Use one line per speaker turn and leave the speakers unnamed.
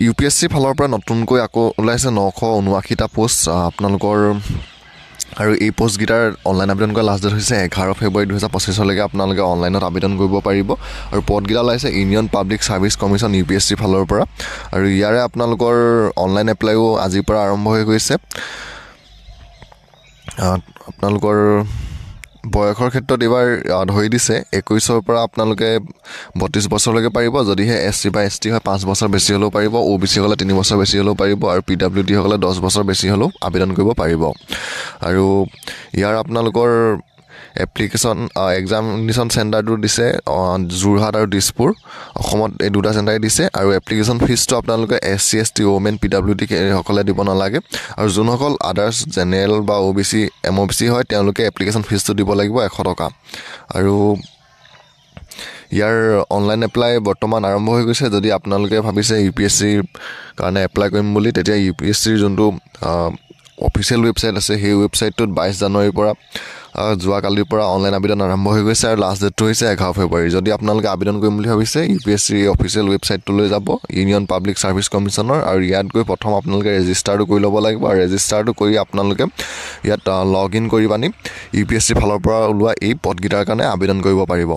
UPSC ফালৰ পৰা নতুনকৈ আকৌ ওলাইছে 979টা পোষ্ট আপোনালোকৰ আৰু এই পোষ্টকেইটাৰ অনলাইন আবেদন কৰা লাষ্ট ডেট হৈছে 11 ফেব্ৰুৱাৰী 2025লৈকে আপোনালোকে অনলাইনত আবেদন কৰিব পাৰিব আৰু পদকেইটা ওলাইছে union public service commission UPSC ফালৰ পৰা আৰু ইয়াৰে আপোনালোকৰ অনলাইন এপ্লাইও আজিৰ পৰা আৰম্ভ হৈ গৈছে আপোনালোকৰ বয়সৰ ক্ষেত্ৰত এবাৰ ধৰি দিছে 21ৰ পৰা আপোনালোকে 32 বছৰলৈকে পাৰিব যদিহে SC বা ST হয় 5 বছৰ বেছি হ'লেও পাৰিব OBC হ'লে 3 বছৰ বেছি হ'লেও পাৰিব আৰু PWD হ'লে 10 বছৰ বেছি হ'লেও আবেদন কৰিব পাৰিব আৰু ইয়াৰ আপোনালোকৰ এপ্লিকেশ্যন এক্সামিনেশ্যন চেণ্টাৰটো দিছে যোৰহাট আৰু দিছপুৰ অসমত এই দুটা চেণ্টাৰে দিছে আৰু এপ্লিকেশ্যন ফিজটো আপোনালোকে SC ST ওমেন PWD সকলে দিব নালাগে আৰু যোনসকল আদাৰ্ছ জেনেৰেল বা OBC MOBC হয় তেওঁলোকে এপ্লিকেশ্যন ফিজটো দিব লাগিব 100 টকা আৰু ইয়াৰ অনলাইন এপ্লাই বৰ্তমান আৰম্ভ হৈ গৈছে যদি আপোনালোকে ভাবিছে UPSCৰ কাৰণে এপ্লাই কৰিম বুলি তেতিয়া UPSCৰ যোনটো অফিচিয়েল ৱেবছাইট আছে সেই ৱেবছাইটটোত 22 জানুৱাৰীৰ পৰা যোৱাকালিৰ পৰা অনলাইন আবেদন আৰম্ভ হৈ গৈছে আৰু লাষ্ট ডেটটো হৈছে 11 ফেব্ৰুৱাৰী যদি আপোনালোকে আবেদন কৰিম বুলি ভাবিছে UPSCৰ অফিচিয়েল ৱেবছাইটটোলৈ যাব ইউনিয়ন পাব্লিক ছাৰ্ভিচ কমিশ্যনৰ আৰু ইয়াত গৈ প্ৰথম আপোনালোকে ৰেজিষ্টাৰটো কৰি ল'ব লাগিব আৰু ৰেজিষ্টাৰটো কৰি আপোনালোকে ইয়াত লগ ইন কৰি পানি UPSC ফালৰ পৰা ওলোৱা এই পদকেইটাৰ কাৰণে আবেদন কৰিব পাৰিব